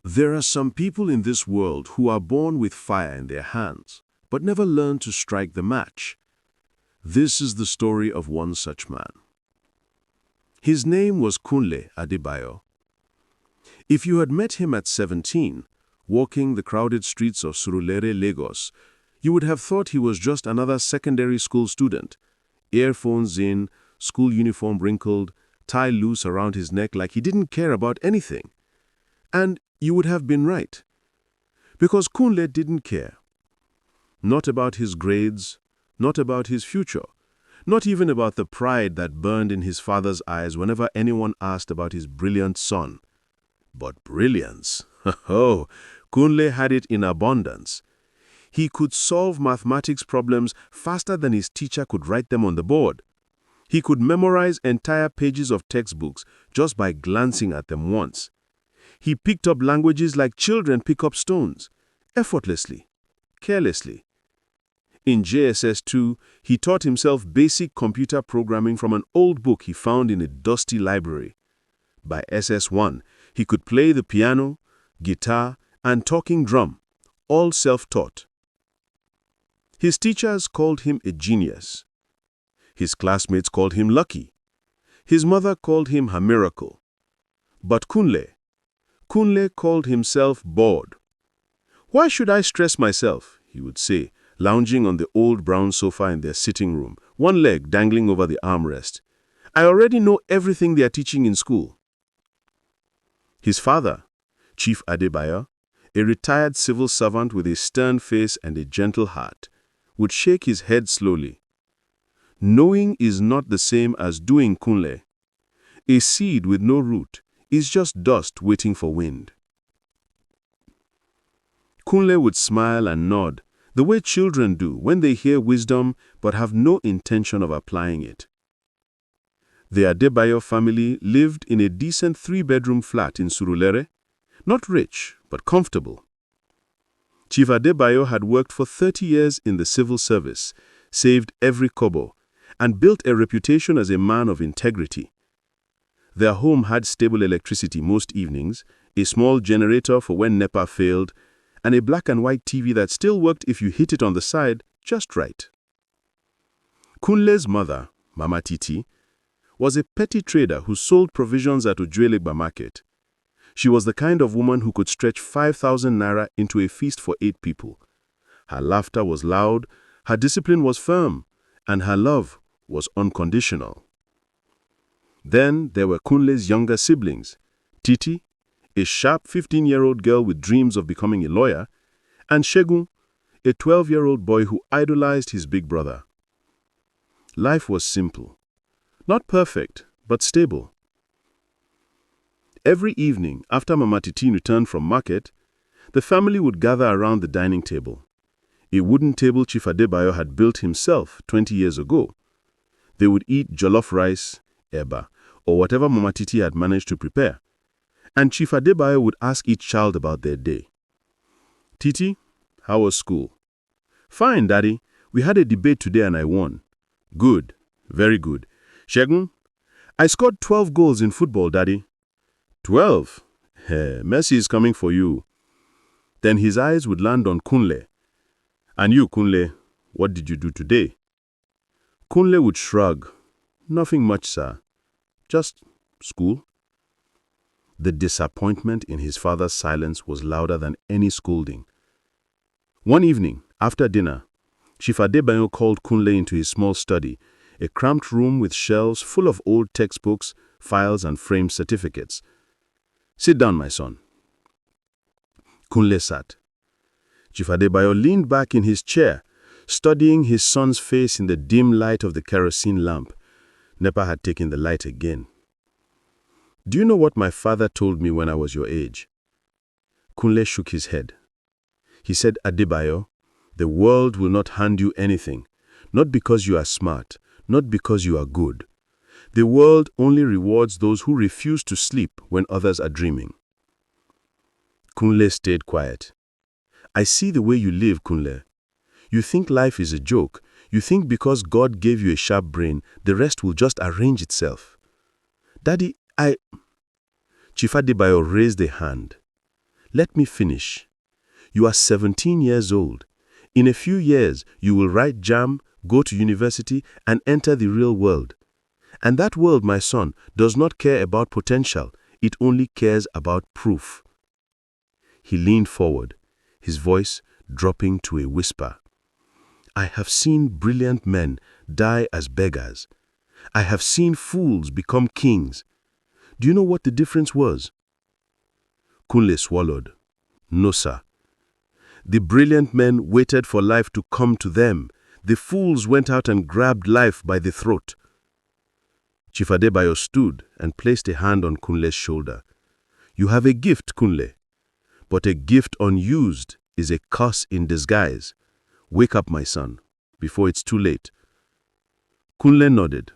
There are some people in this world who are born with fire in their hands, but never learn to strike the match. This is the story of one such man. His name was Kunle Adebayo. If you had met him at 17, walking the crowded streets of Surulere, Lagos, you would have thought he was just another secondary school student, earphones in, school uniform wrinkled, tie loose around his neck like he didn't care about anything. And you would have been right. Because Kunle didn't care. Not about his grades, not about his future, not even about the pride that burned in his father's eyes whenever anyone asked about his brilliant son. But brilliance, oh, Kunle had it in abundance. He could solve mathematics problems faster than his teacher could write them on the board. He could memorize entire pages of textbooks just by glancing at them once. He picked up languages like children pick up stones, effortlessly, carelessly. In JSS 2, he taught himself basic computer programming from an old book he found in a dusty library. By SS 1, he could play the piano, guitar, and talking drum, all self-taught. His teachers called him a genius. His classmates called him lucky. His mother called him her miracle. But Kunle called himself bored. "Why should I stress myself?" he would say, lounging on the old brown sofa in their sitting room, one leg dangling over the armrest. "I already know everything they are teaching in school." His father, Chief Adebayo, a retired civil servant with a stern face and a gentle heart, would shake his head slowly. Knowing is not the same as doing, Kunle. A seed with no root is just dust waiting for wind. Kunle would smile and nod, the way children do when they hear wisdom but have no intention of applying it. The Adebayo family lived in a decent 3-bedroom flat in Surulere, not rich, but comfortable. Chief Adebayo had worked for 30 years in the civil service, saved every kobo, and built a reputation as a man of integrity. Their home had stable electricity most evenings, a small generator for when NEPA failed, and a black and white TV that still worked if you hit it on the side just right. Kunle's mother, Mama Titi, was a petty trader who sold provisions at Ojuelegba market. She was the kind of woman who could stretch 5,000 naira into a feast for 8 people. Her laughter was loud, her discipline was firm, and her love was unconditional. Then there were Kunle's younger siblings, Titi, a sharp 15-year-old girl with dreams of becoming a lawyer, and Shegun, a 12-year-old boy who idolized his big brother. Life was simple. Not perfect, but stable. Every evening, after Mama Titi returned from market, the family would gather around the dining table. A wooden table Chief Adebayo had built himself 20 years ago. They would eat jollof rice, eba, or whatever Mama Titi had managed to prepare. And Chief Adebayo would ask each child about their day. "Titi, how was school?" "Fine, Daddy. We had a debate today and I won." "Good, very good." "Shegun, I scored 12 goals in football, Daddy." 12? Messi is coming for you. Then his eyes would land on Kunle. "And you, Kunle, what did you do today?" Kunle would shrug. "Nothing much, sir. Just school." The disappointment in his father's silence was louder than any scolding. One evening, after dinner, Chief Adebayo called Kunle into his small study, a cramped room with shelves full of old textbooks, files, and framed certificates. "Sit down, my son." Kunle sat. Chief Adebayo leaned back in his chair, studying his son's face in the dim light of the kerosene lamp. NEPA had taken the light again. "Do you know what my father told me when I was your age?" Kunle shook his head. He said, "Adebayo, the world will not hand you anything, not because you are smart, not because you are good. The world only rewards those who refuse to sleep when others are dreaming." Kunle stayed quiet. "I see the way you live, Kunle. You think life is a joke. You think because God gave you a sharp brain, the rest will just arrange itself." "Daddy, Chief Adebayo raised a hand. Let me finish. You are 17 years old. In a few years, you will write JAM, go to university, and enter the real world. And that world, my son, does not care about potential. It only cares about proof. He leaned forward, his voice dropping to a whisper. I have seen brilliant men die as beggars. I have seen fools become kings. Do you know what the difference was? Kunle swallowed. No, sir. The brilliant men waited for life to come to them. The fools went out and grabbed life by the throat. Chief Adebayo stood and placed a hand on Kunle's shoulder. You have a gift, Kunle. But a gift unused is a curse in disguise. Wake up, my son, before it's too late. Kunle nodded.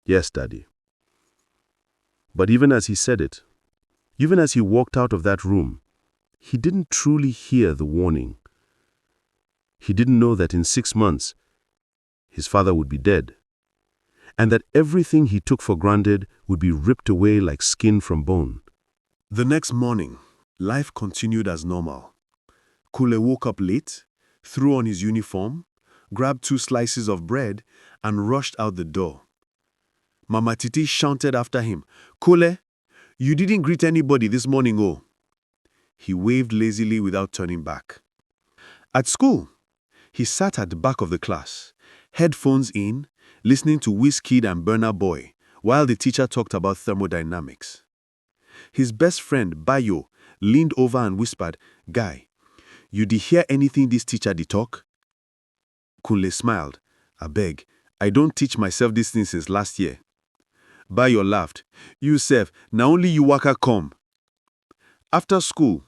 Yes, Daddy. But even as he said it, even as he walked out of that room, he didn't truly hear the warning. He didn't know that in 6 months, his father would be dead, and that everything he took for granted would be ripped away like skin from bone. The next morning, life continued as normal. Kunle woke up late, threw on his uniform, grabbed 2 slices of bread, and rushed out the door. Mama Titi shouted after him, Kunle, you didn't greet anybody this morning, oh. He waved lazily without turning back. At school, he sat at the back of the class, headphones in, listening to Wizkid and Burna Boy, while the teacher talked about thermodynamics. His best friend, Bayo, leaned over and whispered, Guy, you did hear anything this teacher did talk? Kunle smiled. I beg, I don't teach myself this thing since last year. Bayo laughed. You sef, na only you waka come. After school,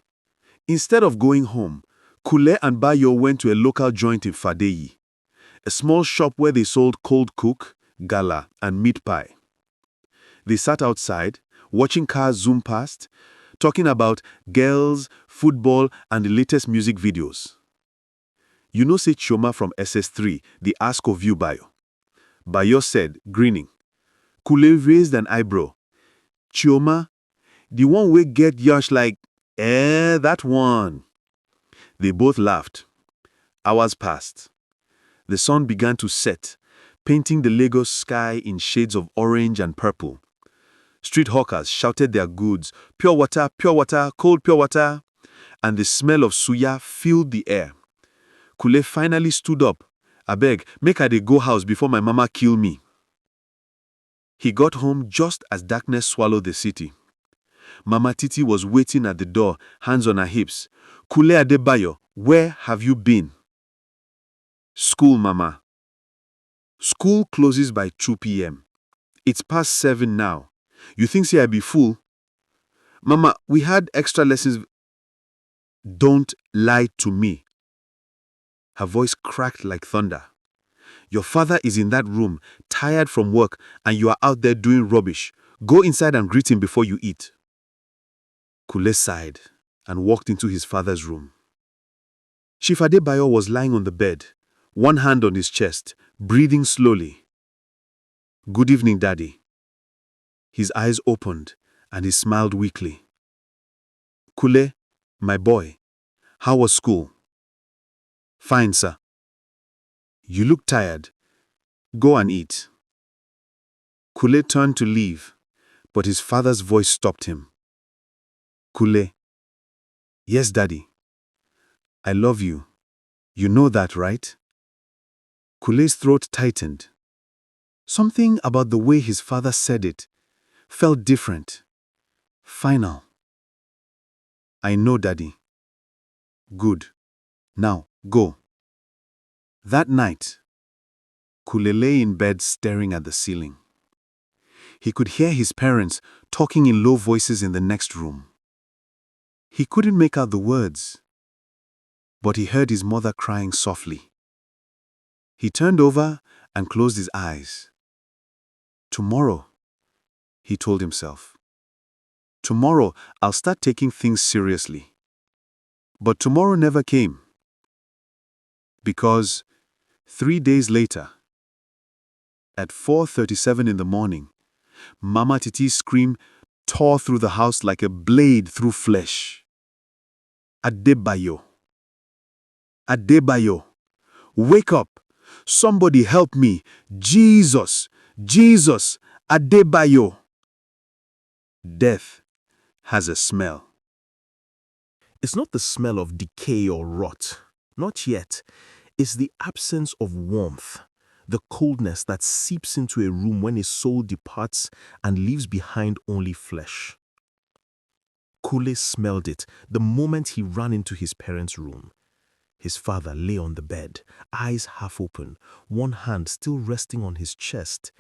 instead of going home, Kunle and Bayo went to a local joint in Fadeyi, a small shop where they sold cold cook, gala, and meat pie. They sat outside, watching cars zoom past, talking about girls, football, and the latest music videos. You know say Chioma from SS3, the ask of you, Bayo. Bayo said, grinning. Kunle raised an eyebrow. Chioma, the one we get yash like, that one. They both laughed. Hours passed. The sun began to set, painting the Lagos sky in shades of orange and purple. Street hawkers shouted their goods, pure water, cold pure water, and the smell of suya filled the air. Kunle finally stood up. Abeg, make I dey go house before my mama kill me. He got home just as darkness swallowed the city. Mama Titi was waiting at the door, hands on her hips. Kunle Adebayo, where have you been? School, Mama. School closes by 2 p.m. It's past 7 now. You think say I be fool? Mama, we had extra lessons. Don't lie to me. Her voice cracked like thunder. Your father is in that room, tired from work, and you are out there doing rubbish. Go inside and greet him before you eat. Kunle sighed and walked into his father's room. Chief Adebayo was lying on the bed, one hand on his chest, breathing slowly. Good evening, Daddy. His eyes opened and he smiled weakly. Kunle, my boy, how was school? Fine, sir. You look tired. Go and eat. Kunle turned to leave, but his father's voice stopped him. Kunle. Yes, Daddy. I love you. You know that, right? Kunle's throat tightened. Something about the way his father said it felt different. Final. I know, Daddy. Good. Now, go. That night, Kunle lay in bed staring at the ceiling. He could hear his parents talking in low voices in the next room. He couldn't make out the words, but he heard his mother crying softly. He turned over and closed his eyes. Tomorrow, he told himself. Tomorrow, I'll start taking things seriously. But tomorrow never came. Because 3 days later, at 4:37 in the morning, Mama Titi's scream tore through the house like a blade through flesh. Adebayo. Adebayo. Wake up! Somebody help me! Jesus! Jesus! Adebayo! Death has a smell. It's not the smell of decay or rot. Not yet. It's the absence of warmth, the coldness that seeps into a room when a soul departs and leaves behind only flesh. Kunle smelled it the moment he ran into his parents' room. His father lay on the bed, eyes half open, one hand still resting on his chest.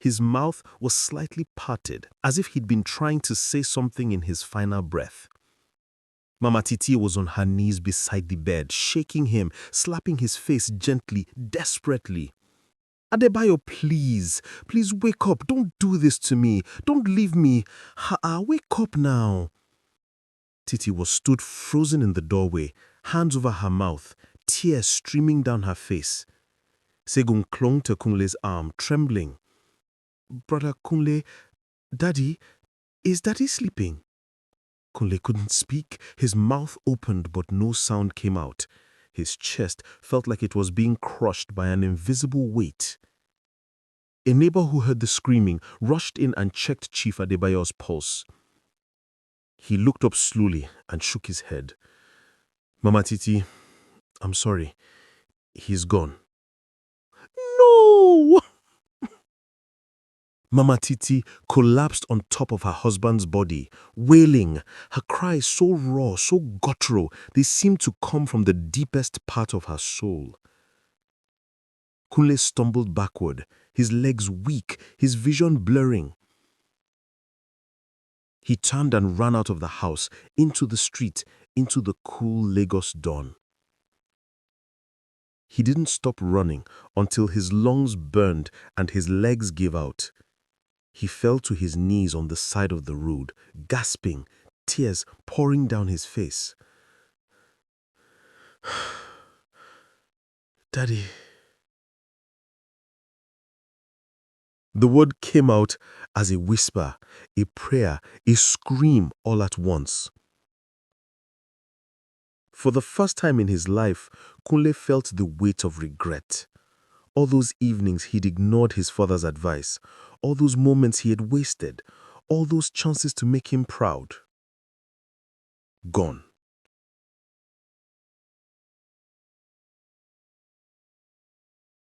His mouth was slightly parted, as if he'd been trying to say something in his final breath. Mama Titi was on her knees beside the bed, shaking him, slapping his face gently, desperately. Adebayo, please, please wake up. Don't do this to me. Don't leave me. Wake up now. Titi was stood frozen in the doorway, hands over her mouth, tears streaming down her face. Segun clung to Kunle's arm, trembling. Brother Kunle, Daddy, is Daddy sleeping? Kunle couldn't speak. His mouth opened, but no sound came out. His chest felt like it was being crushed by an invisible weight. A neighbor who heard the screaming rushed in and checked Chief Adebayo's pulse. He looked up slowly and shook his head. Mama Titi, I'm sorry. He's gone. No! Mama Titi collapsed on top of her husband's body, wailing, her cries so raw, so guttural, they seemed to come from the deepest part of her soul. Kunle stumbled backward, his legs weak, his vision blurring. He turned and ran out of the house, into the street, into the cool Lagos dawn. He didn't stop running until his lungs burned and his legs gave out. He fell to his knees on the side of the road, gasping, tears pouring down his face. Daddy. The word came out as a whisper, a prayer, a scream all at once. For the first time in his life, Kunle felt the weight of regret. All those evenings he'd ignored his father's advice, all those moments he had wasted, all those chances to make him proud. Gone.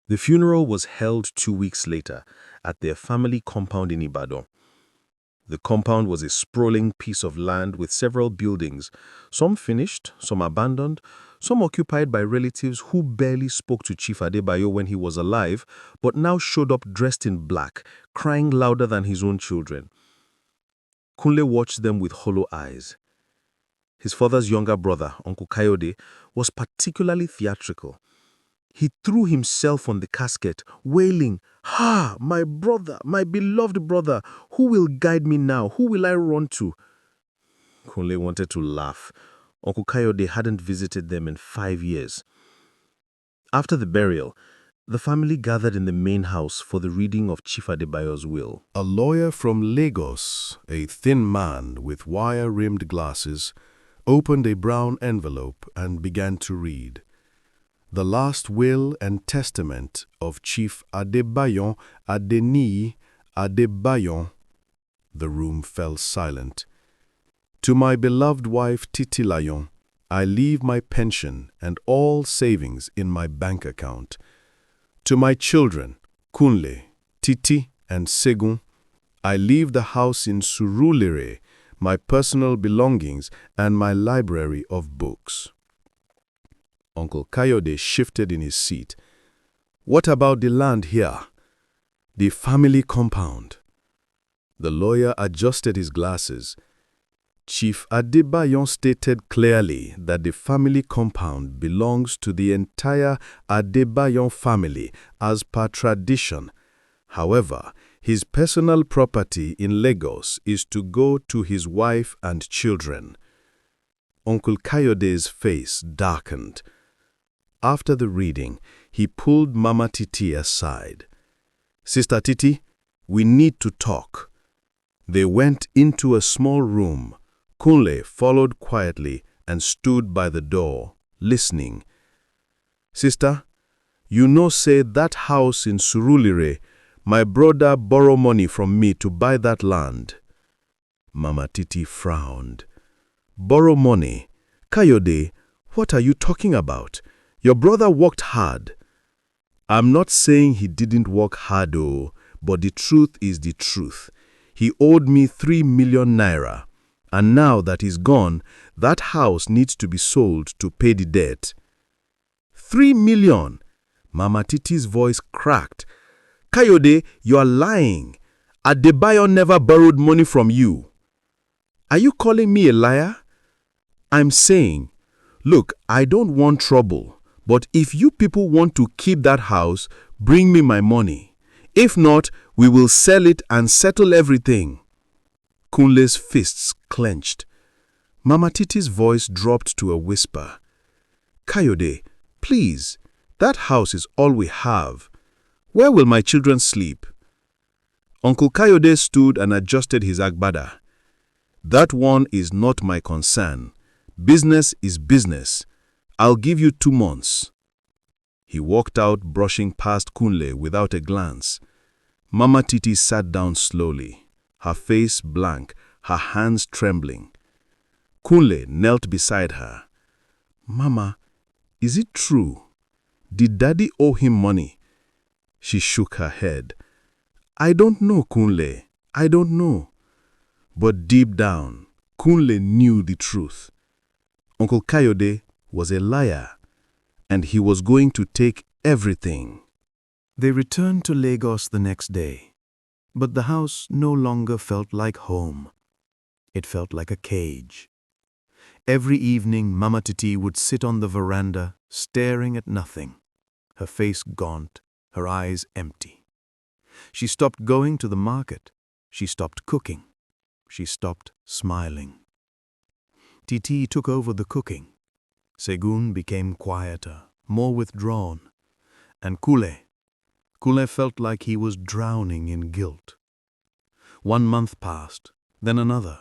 The funeral was held 2 weeks later at their family compound in Ibadan. The compound was a sprawling piece of land with several buildings, some finished, some abandoned, some occupied by relatives who barely spoke to Chief Adebayo when he was alive, but now showed up dressed in black, crying louder than his own children. Kunle watched them with hollow eyes. His father's younger brother, Uncle Kayode, was particularly theatrical. He threw himself on the casket, wailing, my brother, my beloved brother, who will guide me now? Who will I run to? Kunle wanted to laugh. Uncle Kayode hadn't visited them in 5 years. After the burial, the family gathered in the main house for the reading of Chief Adebayo's will. A lawyer from Lagos, a thin man with wire-rimmed glasses, opened a brown envelope and began to read. The last will and testament of Chief Adebayo Adeniyi Adebayo. The room fell silent. To my beloved wife Titilayon, I leave my pension and all savings in my bank account. To my children, Kunle, Titi, and Segun, I leave the house in Surulere, my personal belongings, and my library of books. Uncle Kayode shifted in his seat. What about the land here? The family compound. The lawyer adjusted his glasses. Chief Adebayo stated clearly that the family compound belongs to the entire Adebayo family as per tradition. However, his personal property in Lagos is to go to his wife and children. Uncle Kayode's face darkened. After the reading, he pulled Mama Titi aside. Sister Titi, we need to talk. They went into a small room. Kunle followed quietly and stood by the door, listening. "Sister, you know say that house in Surulere, my brother borrow money from me to buy that land." Mama Titi frowned. "Borrow money? Kayode, what are you talking about? Your brother worked hard." "I'm not saying he didn't work hard, oh, but the truth is the truth. He owed me 3 million naira, and now that he's gone, that house needs to be sold to pay the debt." 3 million? Mama Titi's voice cracked. "Kayode, you are lying. Adebayo never borrowed money from you." "Are you calling me a liar?" "I'm saying, look, I don't want trouble, but if you people want to keep that house, bring me my money. If not, we will sell it and settle everything." Kunle's fists clenched. Mama Titi's voice dropped to a whisper. "Kayode, please, that house is all we have. Where will my children sleep?" Uncle Kayode stood and adjusted his agbada. "That one is not my concern. Business is business. I'll give you 2 months." He walked out, brushing past Kunle without a glance. Mama Titi sat down slowly, her face blank, her hands trembling. Kunle knelt beside her. "Mama, is it true? Did Daddy owe him money?" She shook her head. "I don't know, Kunle. I don't know." But deep down, Kunle knew the truth. Uncle Kayode was a liar, and he was going to take everything. They returned to Lagos the next day, but the house no longer felt like home. It felt like a cage. Every evening, Mama Titi would sit on the veranda, staring at nothing, her face gaunt, her eyes empty. She stopped going to the market. She stopped cooking. She stopped smiling. Titi took over the cooking. Segun became quieter, more withdrawn. And Kunle felt like he was drowning in guilt. 1 month passed, then another.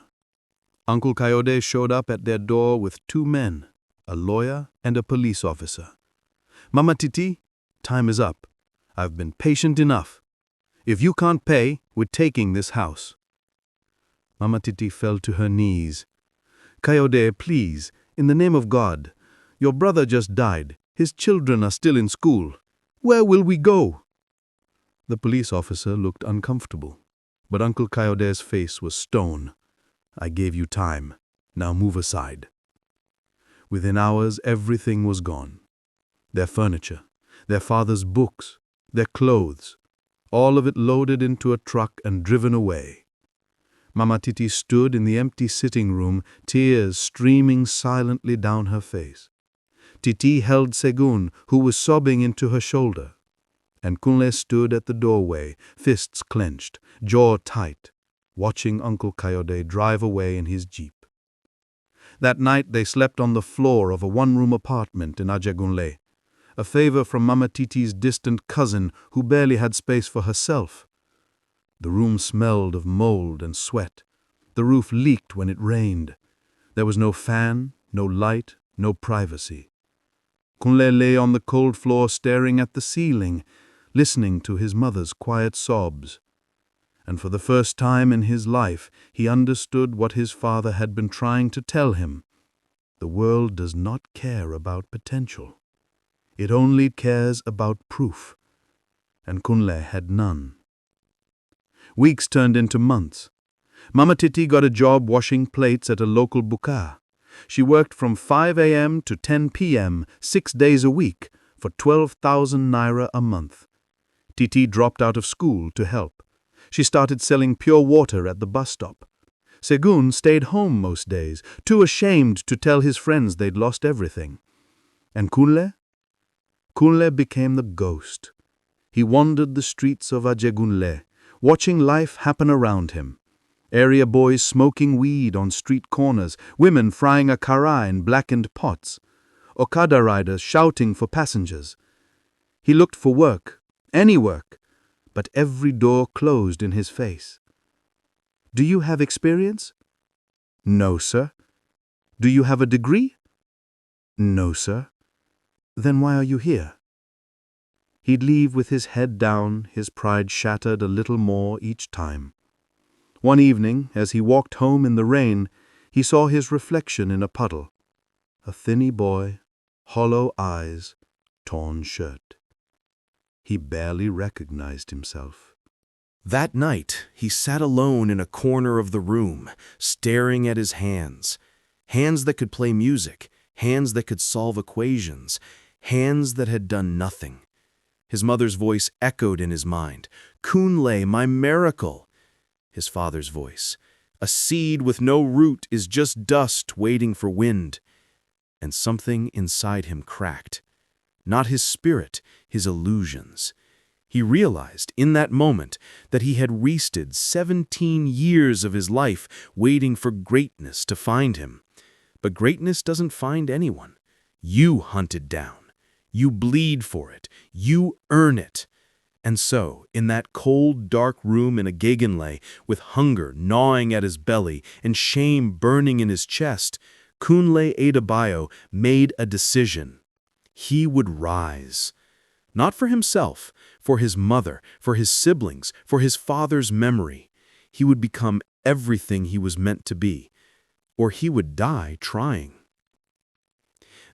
Uncle Kayode showed up at their door with 2 men, a lawyer and a police officer. "Mama Titi, time is up. I've been patient enough. If you can't pay, we're taking this house." Mama Titi fell to her knees. "Kayode, please, in the name of God. Your brother just died. His children are still in school. Where will we go?" The police officer looked uncomfortable, but Uncle Kayode's face was stone. "I gave you time. Now move aside." Within hours, everything was gone. Their furniture, their father's books, their clothes, all of it loaded into a truck and driven away. Mama Titi stood in the empty sitting room, tears streaming silently down her face. Titi held Segun, who was sobbing, into her shoulder. And Kunle stood at the doorway, fists clenched, jaw tight, watching Uncle Kayode drive away in his jeep. That night they slept on the floor of a 1-room apartment in Ajegunle, a favor from Mama Titi's distant cousin who barely had space for herself. The room smelled of mold and sweat. The roof leaked when it rained. There was no fan, no light, no privacy. Kunle lay on the cold floor staring at the ceiling, listening to his mother's quiet sobs. And for the first time in his life, he understood what his father had been trying to tell him. The world does not care about potential. It only cares about proof. And Kunle had none. Weeks turned into months. Mama Titi got a job washing plates at a local buka. She worked from 5 a.m. to 10 p.m. 6 days a week for 12,000 naira a month. Titi dropped out of school to help. She started selling pure water at the bus stop. Segun stayed home most days, too ashamed to tell his friends they'd lost everything. And Kunle? Kunle became the ghost. He wandered the streets of Ajegunle, watching life happen around him. Area boys smoking weed on street corners, women frying akara in blackened pots, Okada riders shouting for passengers. He looked for work, any work, but every door closed in his face. "Do you have experience?" "No, sir." "Do you have a degree?" No, sir. Then why are you here? He'd leave with his head down, his pride shattered a little more each time. One evening, as he walked home in the rain, he saw his reflection in a puddle. A thinny boy, hollow eyes, torn shirt. He barely recognized himself. That night, he sat alone in a corner of the room, staring at his hands. Hands that could play music, hands that could solve equations, hands that had done nothing. His mother's voice echoed in his mind. "Kunle, my miracle!" His father's voice. "A seed with no root is just dust waiting for wind." And something inside him cracked. Not his spirit, his illusions. He realized in that moment that he had wasted 17 years of his life waiting for greatness to find him. But greatness doesn't find anyone. You hunt it down. You bleed for it. You earn it. And so, in that cold, dark room in a Gegenlay, with hunger gnawing at his belly and shame burning in his chest, Kunle Adebayo made a decision. He would rise. Not for himself, for his mother, for his siblings, for his father's memory. He would become everything he was meant to be, or he would die trying.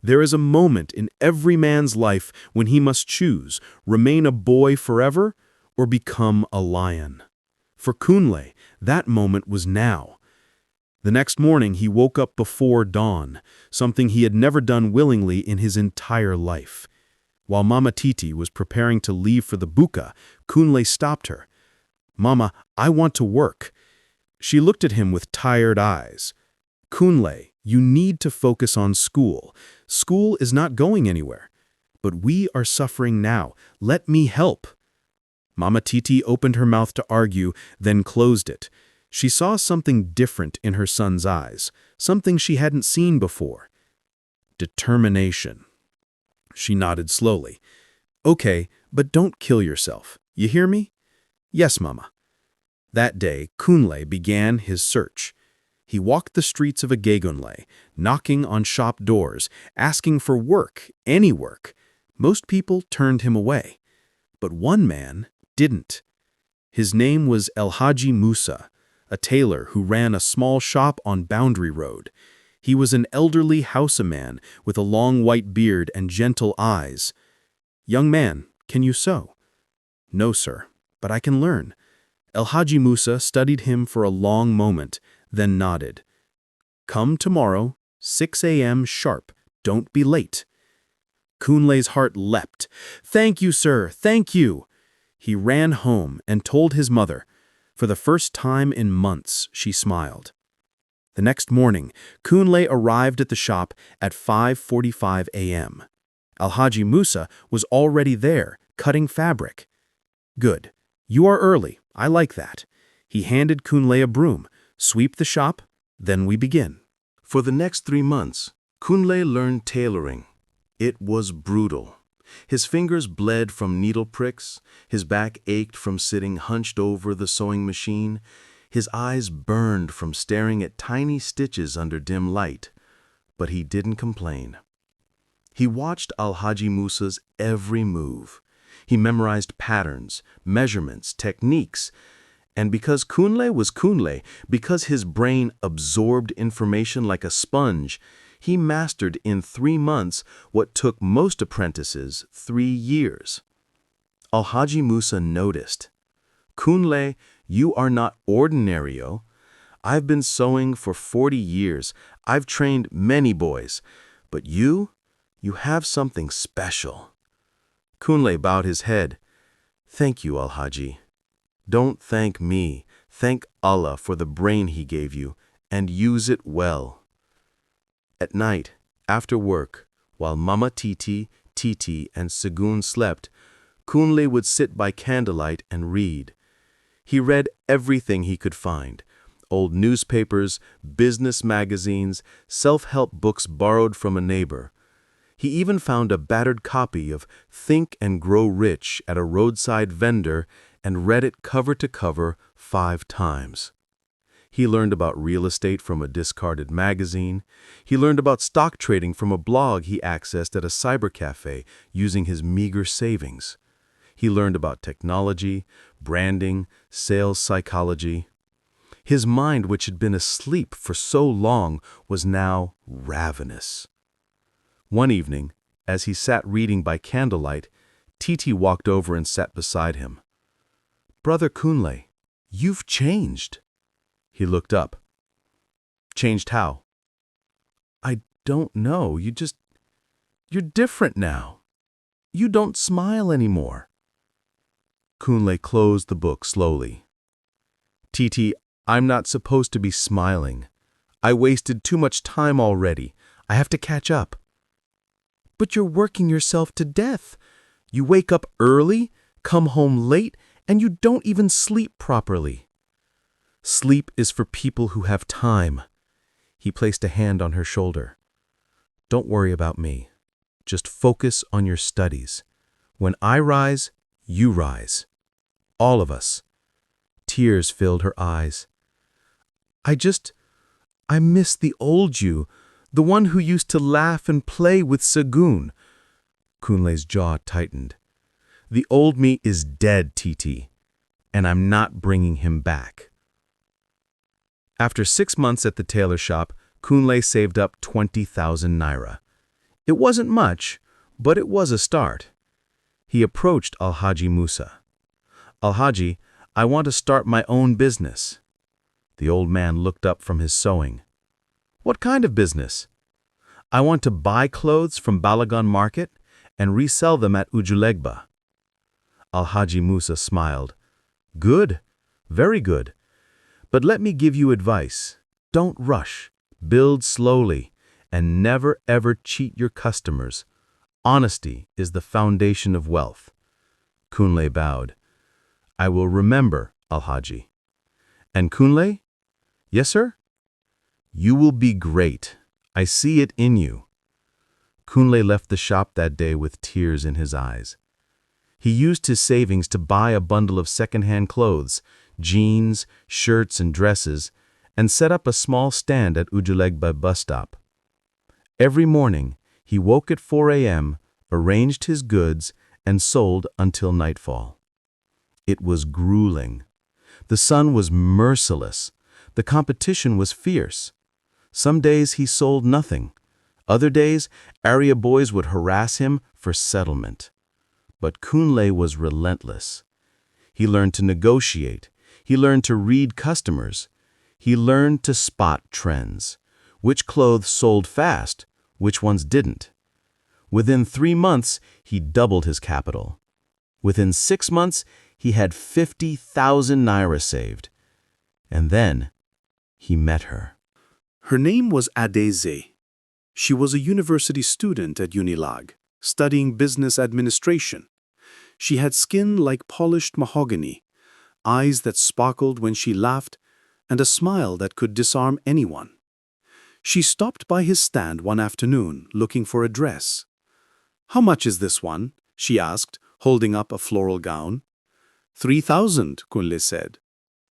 There is a moment in every man's life when he must choose, remain a boy forever or become a lion. For Kunle, that moment was now. The next morning he woke up before dawn, something he had never done willingly in his entire life. While Mama Titi was preparing to leave for the buka, Kunle stopped her. "Mama, I want to work." She looked at him with tired eyes. "Kunle, you need to focus on school. School is not going anywhere. But we are suffering now. Let me help." Mama Titi opened her mouth to argue, then closed it. She saw something different in her son's eyes, something she hadn't seen before. Determination. She nodded slowly. "Okay, but don't kill yourself. You hear me?" "Yes, Mama." That day, Kunle began his search. He walked the streets of a Gegenlay, knocking on shop doors, asking for work, any work. Most people turned him away. But one man didn't. His name was El-Haji Musa, a tailor who ran a small shop on Boundary Road. He was an elderly Hausa man with a long white beard and gentle eyes. "Young man, can you sew?" "No, sir, but I can learn." El-Haji Musa studied him for a long moment, then nodded. "Come tomorrow, 6 a.m. sharp. Don't be late." Kunle's heart leapt. "Thank you, sir, thank you." He ran home and told his mother. For the first time in months, she smiled. The next morning, Kunle arrived at the shop at 5:45 a.m. El-Haji Musa was already there, cutting fabric. "Good. You are early. I like that." He handed Kunle a broom. "Sweep the shop, then we begin." For the next 3 months, Kunle learned tailoring. It was brutal. His fingers bled from needle pricks, his back ached from sitting hunched over the sewing machine, his eyes burned from staring at tiny stitches under dim light. But he didn't complain. He watched El-Haji Musa's every move. He memorized patterns, measurements, techniques. And because Kunle was Kunle, because his brain absorbed information like a sponge, he mastered in 3 months what took most apprentices 3 years. El-Haji Musa noticed. "Kunle, you are not ordinario. I've been sewing for 40 years. I've trained many boys. But you have something special." Kunle bowed his head. "Thank you, El-Haji. Don't thank me. Thank Allah for the brain He gave you, and use it well." At night, after work, while Mama Titi, and Segun slept, Kunle would sit by candlelight and read. He read everything he could find: old newspapers, business magazines, self-help books borrowed from a neighbor. He even found a battered copy of Think and Grow Rich at a roadside vendor and read it cover to cover 5 times. He learned about real estate from a discarded magazine. He learned about stock trading from a blog he accessed at a cyber cafe using his meager savings. He learned about technology, branding, sales psychology. His mind, which had been asleep for so long, was now ravenous. One evening, as he sat reading by candlelight, Titi walked over and sat beside him. "Brother Kunle, you've changed." He looked up. "Changed how?" "I don't know. You're different now. You don't smile anymore." Kunle closed the book slowly. "Titi, I'm not supposed to be smiling. I wasted too much time already. I have to catch up." "But you're working yourself to death. You wake up early, come home late, and you don't even sleep properly." "Sleep is for people who have time." He placed a hand on her shoulder. "Don't worry about me. Just focus on your studies. When I rise, you rise. All of us." Tears filled her eyes. I miss the old you, the one who used to laugh and play with Sagoon." Kunle's jaw tightened. "The old me is dead, Titi, and I'm not bringing him back." After 6 months at the tailor shop, Kunle saved up 20,000 naira. It wasn't much, but it was a start. He approached Alhaji Musa. "Alhaji, I want to start my own business." The old man looked up from his sewing. "What kind of business?" "I want to buy clothes from Balagan Market and resell them at Ujulegba." Alhaji Musa smiled. "Good, very good. But let me give you advice. Don't rush, build slowly, and never ever cheat your customers. Honesty is the foundation of wealth." Kunle bowed. "I will remember, Alhaji." "And Kunle?" "Yes, sir?" "You will be great. I see it in you." Kunle left the shop that day with tears in his eyes. He used his savings to buy a bundle of second-hand clothes, jeans, shirts, and dresses, and set up a small stand at Ujulegba bus stop. Every morning, he woke at 4 a.m., arranged his goods, and sold until nightfall. It was grueling. The sun was merciless. The competition was fierce. Some days he sold nothing. Other days, area boys would harass him for settlement. But Kunle was relentless. He learned to negotiate. He learned to read customers. He learned to spot trends. Which clothes sold fast, which ones didn't. Within 3 months, he doubled his capital. Within 6 months, he had 50,000 naira saved. And then, he met her. Her name was Adeze. She was a university student at Unilag, studying business administration. She had skin like polished mahogany, eyes that sparkled when she laughed, and a smile that could disarm anyone. She stopped by his stand one afternoon, looking for a dress. "How much is this one?" she asked, holding up a floral gown. 3,000, Kunle said.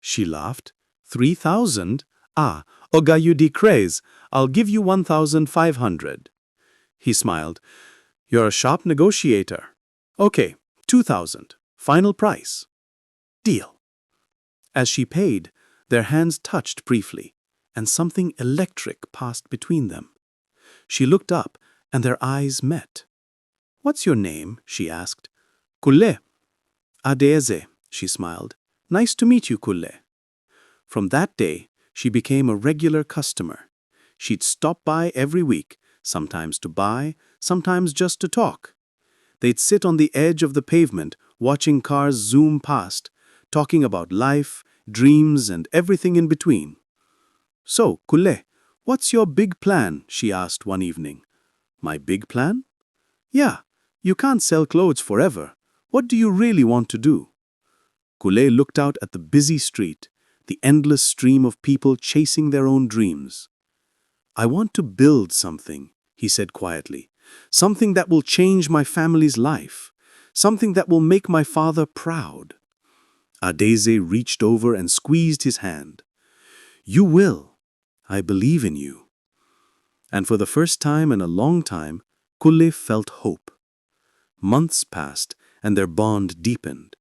She laughed. 3,000? Ah, Oga, you decrease. I'll give you 1,500. He smiled. You're a sharp negotiator. Okay, 2,000. Final price. Deal. As she paid, their hands touched briefly, and something electric passed between them. She looked up, and their eyes met. What's your name? She asked. Kunle Adebayo, she smiled. Nice to meet you, Kunle. From that day, she became a regular customer. She'd stop by every week, sometimes to buy, sometimes just to talk. They'd sit on the edge of the pavement, watching cars zoom past, talking about life, dreams, and everything in between. So, Kunle, what's your big plan? She asked one evening. My big plan? Yeah, you can't sell clothes forever. What do you really want to do? Kunle looked out at the busy street, the endless stream of people chasing their own dreams. I want to build something, he said quietly. Something that will change my family's life. Something that will make my father proud. Adeze reached over and squeezed his hand. You will. I believe in you." And for the first time in a long time, Kunle felt hope. Months passed, and their bond deepened.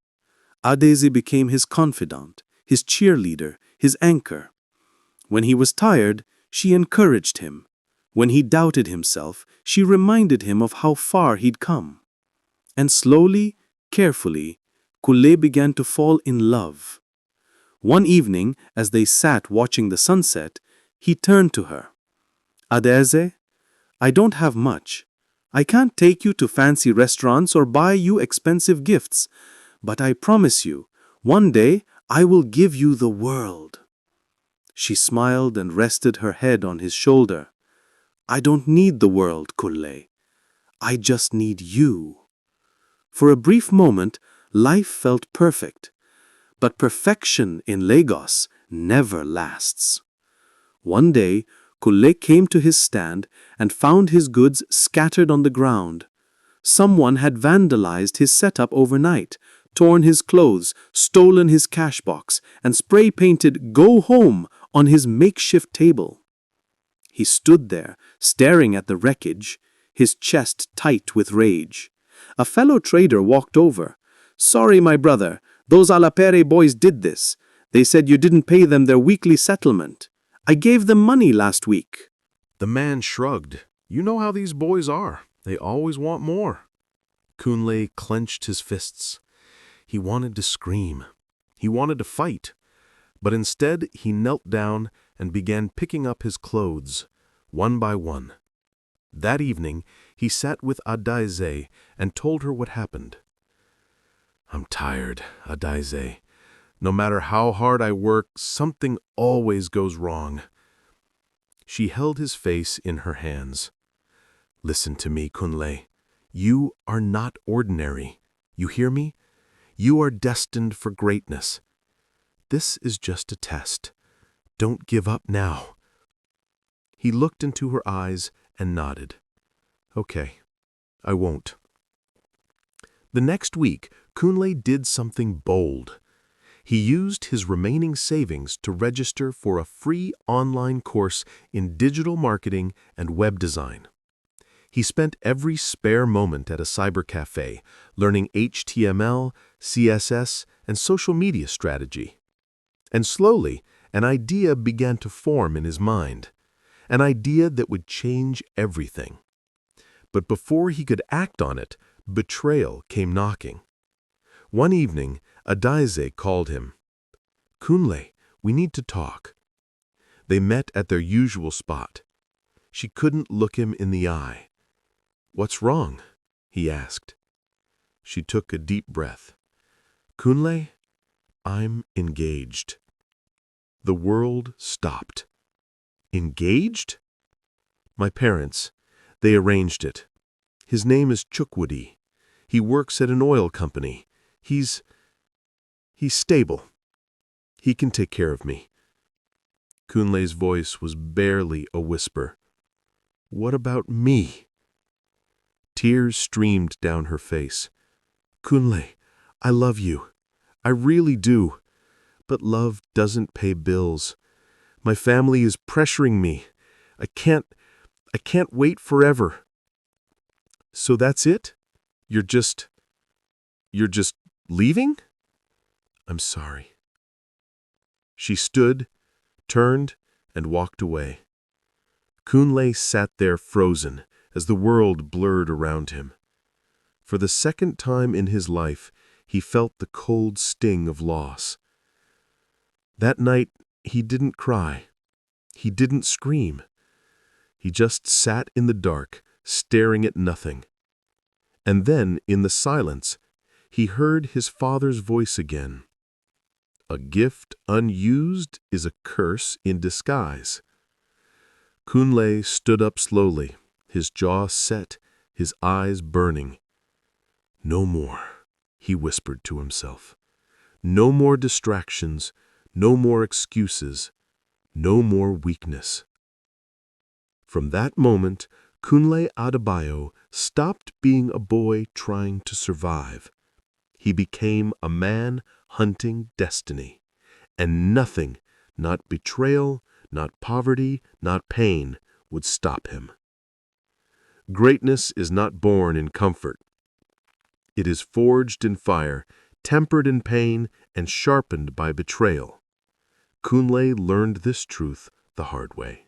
Adeze became his confidant, his cheerleader, his anchor. When he was tired, she encouraged him. When he doubted himself, she reminded him of how far he'd come. And slowly, carefully, Kunle began to fall in love. One evening, as they sat watching the sunset, he turned to her. "Adeze, I don't have much. I can't take you to fancy restaurants or buy you expensive gifts, but I promise you, one day I will give you the world." She smiled and rested her head on his shoulder. "I don't need the world, Kunle. I just need you." For a brief moment, life felt perfect. But perfection in Lagos never lasts. One day, Kunle came to his stand and found his goods scattered on the ground. Someone had vandalized his setup overnight, torn his clothes, stolen his cash box, and spray-painted "Go Home" on his makeshift table. He stood there, staring at the wreckage, his chest tight with rage. A fellow trader walked over. "Sorry, my brother, those Alapere boys did this. They said you didn't pay them their weekly settlement. I gave them money last week." The man shrugged. "You know how these boys are. They always want more." Kunle clenched his fists. He wanted to scream. He wanted to fight. But instead, he knelt down and began picking up his clothes, one by one. That evening, he sat with Adeze and told her what happened. "I'm tired, Adeze. No matter how hard I work, something always goes wrong." She held his face in her hands. "Listen to me, Kunle. You are not ordinary. You hear me? You are destined for greatness. This is just a test. Don't give up now." He looked into her eyes and nodded. "Okay, I won't." The next week, Kunle did something bold. He used his remaining savings to register for a free online course in digital marketing and web design. He spent every spare moment at a cyber cafe, learning HTML, CSS, and social media strategy. And slowly, an idea began to form in his mind, an idea that would change everything. But before he could act on it, betrayal came knocking. One evening, Adeze called him. "Kunle, we need to talk." They met at their usual spot. She couldn't look him in the eye. "What's wrong?" he asked. She took a deep breath. "Kunle, I'm engaged." The world stopped. "Engaged?" "My parents. They arranged it. His name is Chukwudi. He works at an oil company. He's stable. He can take care of me." Kunle's voice was barely a whisper. "What about me?" Tears streamed down her face. "Kunle, I love you. I really do. But love doesn't pay bills. My family is pressuring me. I can't wait forever." "So that's it? You're just leaving?" "I'm sorry." She stood, turned, and walked away. Kunle sat there frozen as the world blurred around him. For the second time in his life, he felt the cold sting of loss. That night, he didn't cry. He didn't scream. He just sat in the dark, staring at nothing. And then, in the silence, he heard his father's voice again. "A gift unused is a curse in disguise." Kunle stood up slowly, his jaw set, his eyes burning. "No more," he whispered to himself. "No more distractions, no more excuses, no more weakness." From that moment, Kunle Adebayo stopped being a boy trying to survive. He became a man hunting destiny, and nothing, Not betrayal, not poverty, not pain would stop him. Greatness is not born in comfort. It is forged in fire, tempered in pain, and sharpened by betrayal. Kunle learned this truth the hard way.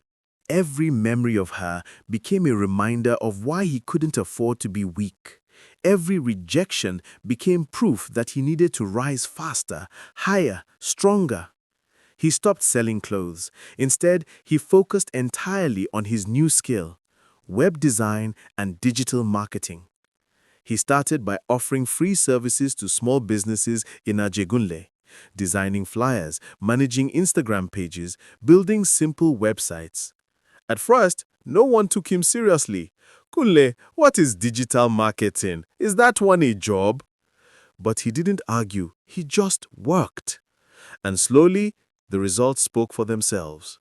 Every memory of her became a reminder of why he couldn't afford to be weak. Every rejection became proof that he needed to rise faster, higher, stronger. He stopped selling clothes. Instead, he focused entirely on his new skill, web design and digital marketing. He started by offering free services to small businesses in Ajegunle, designing flyers, managing Instagram pages, building simple websites. At first, no one took him seriously. Kunle, what is digital marketing? Is that one a job? But he didn't argue, he just worked. And slowly, the results spoke for themselves.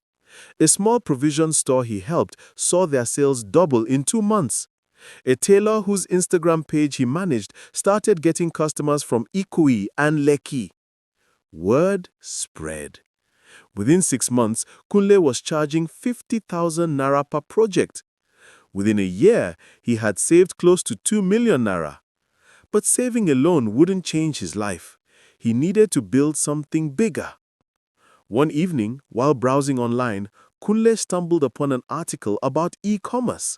A small provision store he helped saw their sales double in 2 months. A tailor whose Instagram page he managed started getting customers from Ikoyi and Lekki. Word spread. Within 6 months, Kunle was charging 50,000 naira per project. Within a year, he had saved close to 2 million naira. But saving alone wouldn't change his life. He needed to build something bigger. One evening, while browsing online, Kunle stumbled upon an article about e-commerce.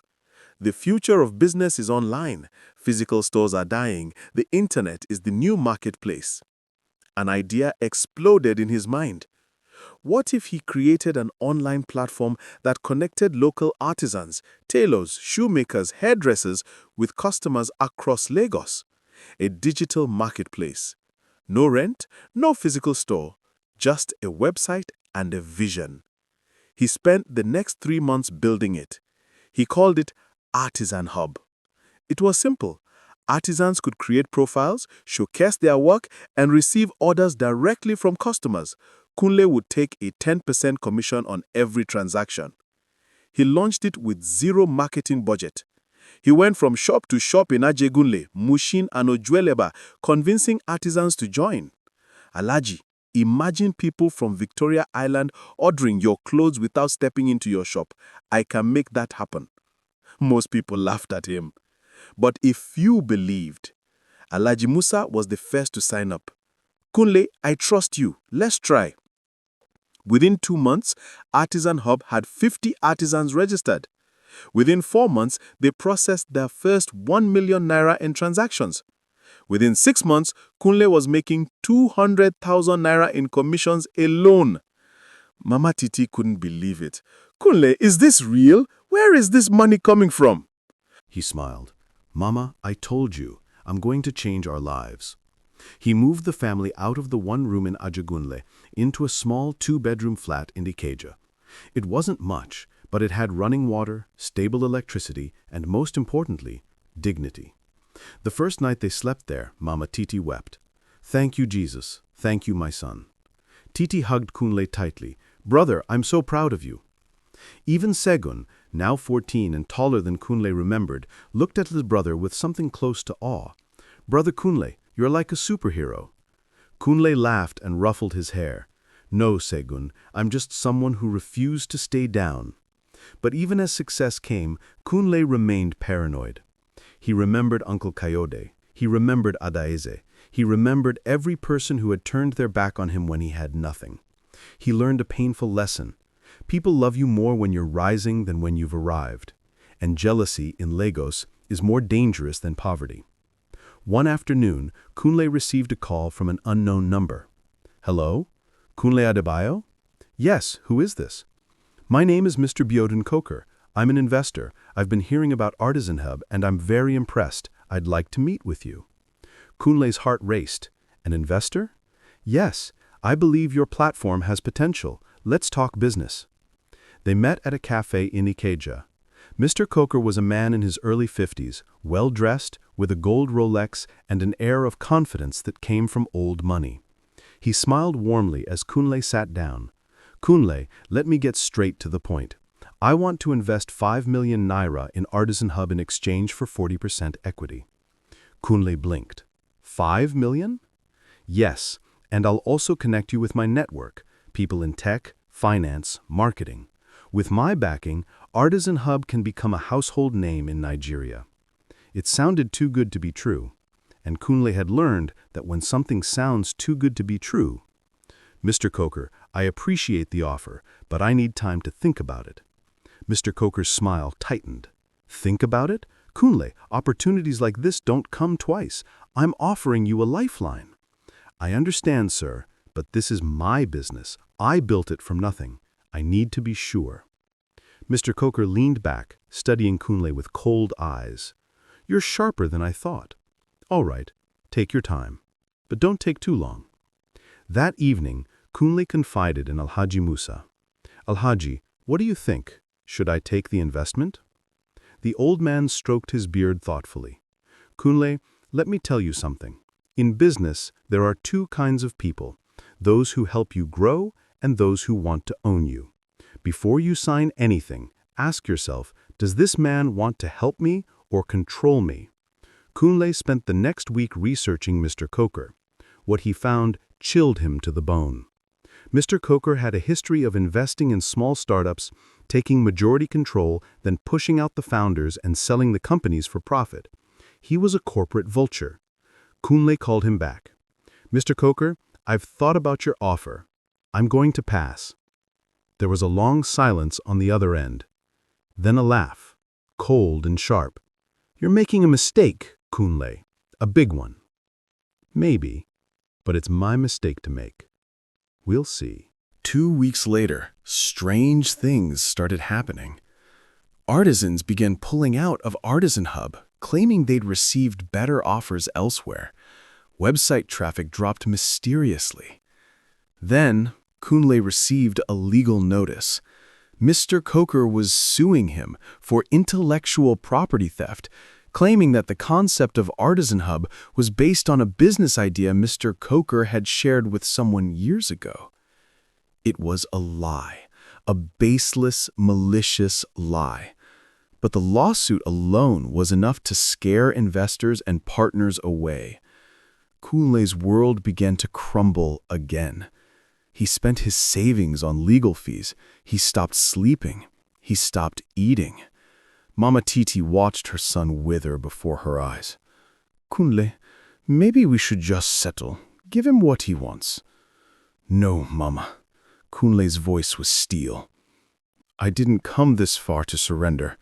The future of business is online. Physical stores are dying. The internet is the new marketplace. An idea exploded in his mind. What if he created an online platform that connected local artisans, tailors, shoemakers, hairdressers with customers across Lagos? A digital marketplace. No rent, no physical store, just a website and a vision. He spent the next 3 months building it. He called it Artisan Hub. It was simple. Artisans could create profiles, showcase their work, and receive orders directly from customers. Kunle would take a 10% commission on every transaction. He launched it with zero marketing budget. He went from shop to shop in Ajegunle, Mushin, and Ojueleba, convincing artisans to join. Alhaji, imagine people from Victoria Island ordering your clothes without stepping into your shop. I can make that happen. Most people laughed at him. But a few believed. Alhaji Musa was the first to sign up. Kunle, I trust you. Let's try. Within 2 months, Artisan Hub had 50 artisans registered. Within 4 months, they processed their first 1 million naira in transactions. Within 6 months, Kunle was making 200,000 naira in commissions alone. Mama Titi couldn't believe it. Kunle, is this real? Where is this money coming from? He smiled. Mama, I told you, I'm going to change our lives. He moved the family out of the one room in Ajegunle into a small 2-bedroom flat in Ikeja. It wasn't much, but it had running water, stable electricity, and most importantly, dignity. The first night they slept there, Mama Titi wept. Thank you, Jesus. Thank you, my son. Titi hugged Kunle tightly. Brother, I'm so proud of you. Even Segun, now 14 and taller than Kunle remembered, looked at his brother with something close to awe. Brother Kunle, you're like a superhero. Kunle laughed and ruffled his hair. No, Segun, I'm just someone who refused to stay down. But even as success came, Kunle remained paranoid. He remembered Uncle Kayode. He remembered Adaeze. He remembered every person who had turned their back on him when he had nothing. He learned a painful lesson. People love you more when you're rising than when you've arrived. And jealousy in Lagos is more dangerous than poverty. One afternoon, Kunle received a call from an unknown number. Hello? Kunle Adebayo? Yes, who is this? My name is Mr. Biodun Coker. I'm an investor. I've been hearing about Artisan Hub and I'm very impressed. I'd like to meet with you. Kunle's heart raced. An investor? Yes, I believe your platform has potential. Let's talk business. They met at a cafe in Ikeja. Mr. Coker was a man in his early 50s, well-dressed, with a gold Rolex and an air of confidence that came from old money. He smiled warmly as Kunle sat down. Kunle, let me get straight to the point. I want to invest 5 million naira in Artisan Hub in exchange for 40% equity. Kunle blinked. 5 million? Yes, and I'll also connect you with my network, people in tech, finance, marketing. With my backing, Artisan Hub can become a household name in Nigeria. It sounded too good to be true, and Kunle had learned that when something sounds too good to be true, Mr. Coker, I appreciate the offer, but I need time to think about it. Mr. Coker's smile tightened. Think about it? Kunle, opportunities like this don't come twice. I'm offering you a lifeline. I understand, sir, but this is my business. I built it from nothing. I need to be sure. Mr. Coker leaned back, studying Kunle with cold eyes. You're sharper than I thought. All right, take your time, but don't take too long. That evening, Kunle confided in Alhaji Musa. Alhaji, what do you think? Should I take the investment? The old man stroked his beard thoughtfully. Kunle, let me tell you something. In business, there are two kinds of people, those who help you grow and those who want to own you. Before you sign anything, ask yourself, does this man want to help me or control me? Kunle spent the next week researching Mr. Coker. What he found chilled him to the bone. Mr. Coker had a history of investing in small startups, taking majority control, then pushing out the founders and selling the companies for profit. He was a corporate vulture. Kunle called him back. Mr. Coker, I've thought about your offer. I'm going to pass. There was a long silence on the other end. Then a laugh, cold and sharp. You're making a mistake, Kunle. A big one. Maybe, but it's my mistake to make. We'll see. 2 weeks later, strange things started happening. Artisans began pulling out of Artisan Hub, claiming they'd received better offers elsewhere. Website traffic dropped mysteriously. Then, Kunle received a legal notice. Mr. Coker was suing him for intellectual property theft, claiming that the concept of Artisan Hub was based on a business idea Mr. Coker had shared with someone years ago. It was a lie, a baseless, malicious lie. But the lawsuit alone was enough to scare investors and partners away. Kunle's world began to crumble again. He spent his savings on legal fees. He stopped sleeping. He stopped eating. Mama Titi watched her son wither before her eyes. Kunle, maybe we should just settle. Give him what he wants. No, Mama. Kunle's voice was steel. I didn't come this far to surrender.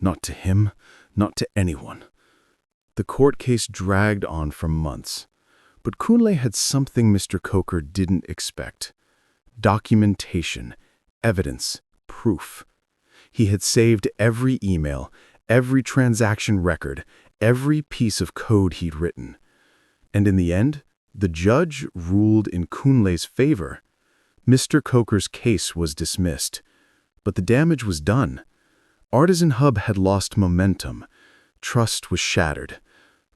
Not to him, not to anyone. The court case dragged on for months. But Kunle had something Mr. Coker didn't expect. Documentation, evidence, proof. He had saved every email, every transaction record, every piece of code he'd written. And in the end, the judge ruled in Kunle's favor. Mr. Coker's case was dismissed. But the damage was done. Artisan Hub had lost momentum. Trust was shattered.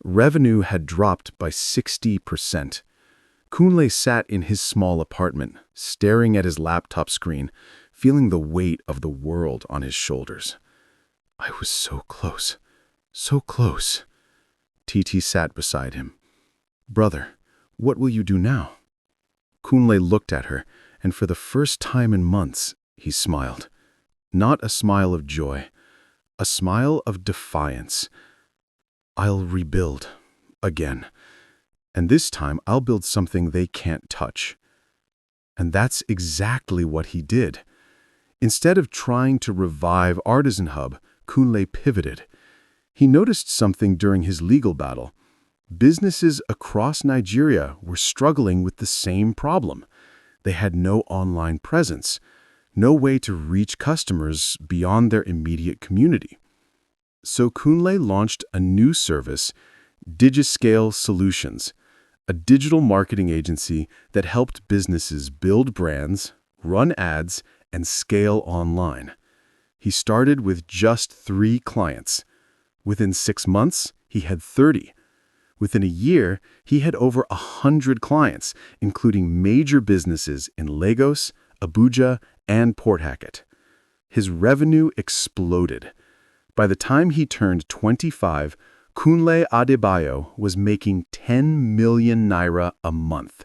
Revenue had dropped by 60%. Kunle sat in his small apartment, staring at his laptop screen, feeling the weight of the world on his shoulders. I was so close, so close. Titi sat beside him. Brother, what will you do now? Kunle looked at her, and for the first time in months, he smiled. Not a smile of joy, a smile of defiance. I'll rebuild, again. And this time I'll build something they can't touch. And that's exactly what he did. Instead of trying to revive Artisan Hub, Kunle pivoted. He noticed something during his legal battle. Businesses across Nigeria were struggling with the same problem. They had no online presence, no way to reach customers beyond their immediate community. So Kunle launched a new service, Digiscale Solutions, a digital marketing agency that helped businesses build brands, run ads, and scale online. He started with just 3 clients. Within 6 months, he had 30. Within a year, he had over 100 clients, including major businesses in Lagos, Abuja, and Port Harcourt. His revenue exploded. By the time he turned 25, Kunle Adebayo was making 10 million naira a month.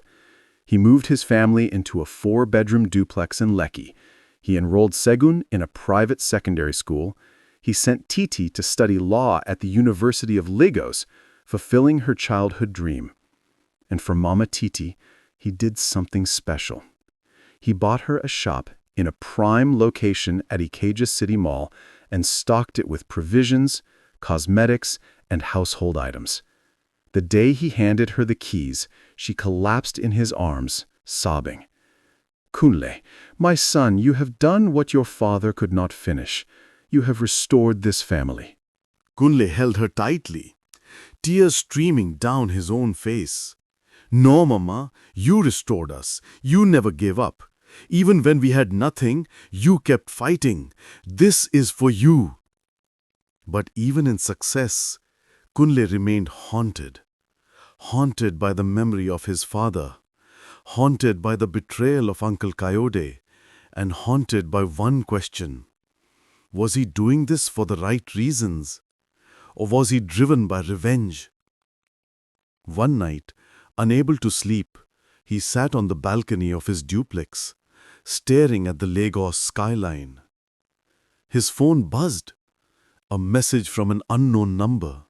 He moved his family into a 4-bedroom duplex in Lekki. He enrolled Segun in a private secondary school. He sent Titi to study law at the University of Lagos, fulfilling her childhood dream. And for Mama Titi, he did something special. He bought her a shop in a prime location at Ikeja City Mall and stocked it with provisions, cosmetics, and household items. The day he handed her the keys, she collapsed in his arms, sobbing. "Kunle, my son, you have done what your father could not finish. You have restored this family." Kunle held her tightly, tears streaming down his own face. "No, Mama, you restored us. You never gave up. Even when we had nothing, you kept fighting. This is for you." But even in success, Kunle remained haunted. Haunted by the memory of his father, haunted by the betrayal of Uncle Kayode, and haunted by one question. Was he doing this for the right reasons? Or was he driven by revenge? One night, unable to sleep, he sat on the balcony of his duplex, staring at the Lagos skyline. His phone buzzed. A message from an unknown number.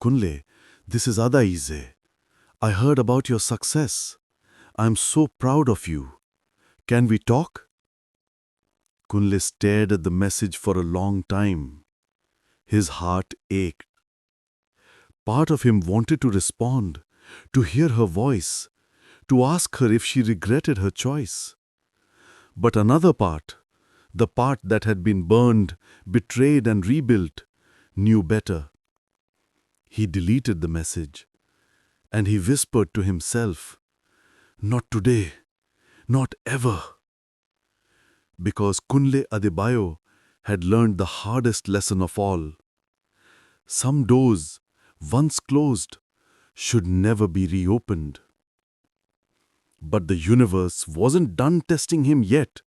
"Kunle, this is Adaize. I heard about your success. I'm so proud of you. Can we talk?" Kunle stared at the message for a long time. His heart ached. Part of him wanted to respond, to hear her voice, to ask her if she regretted her choice. But another part, the part that had been burned, betrayed and rebuilt, knew better. He deleted the message, and he whispered to himself, "Not today, not ever." Because Kunle Adebayo had learned the hardest lesson of all. Some doors, once closed, should never be reopened. But the universe wasn't done testing him yet.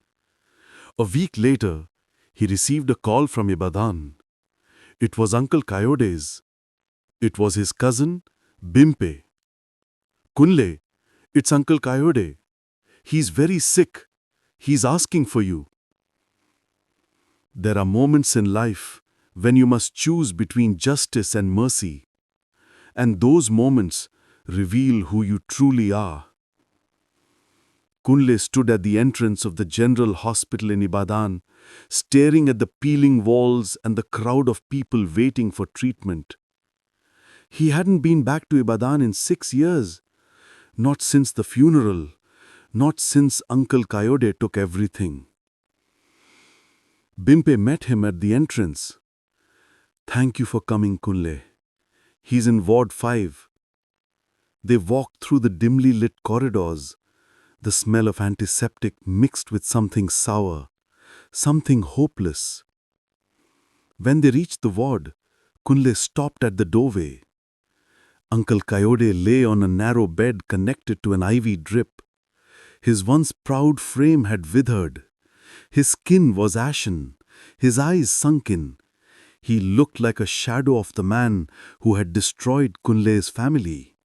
A week later, he received a call from Ibadan. It was Uncle Kayode's. It was his cousin, Bimpe. "Kunle, it's Uncle Kayode. He's very sick. He's asking for you." There are moments in life when you must choose between justice and mercy. And those moments reveal who you truly are. Kunle stood at the entrance of the General Hospital in Ibadan, staring at the peeling walls and the crowd of people waiting for treatment. He hadn't been back to Ibadan in 6 years. Not since the funeral. Not since Uncle Kayode took everything. Bimpe met him at the entrance. "Thank you for coming, Kunle. He's in Ward 5. They walked through the dimly lit corridors, the smell of antiseptic mixed with something sour, something hopeless. When they reached the ward, Kunle stopped at the doorway. Uncle Kayode lay on a narrow bed connected to an IV drip. His once proud frame had withered. His skin was ashen, his eyes sunken. He looked like a shadow of the man who had destroyed Kunle's family.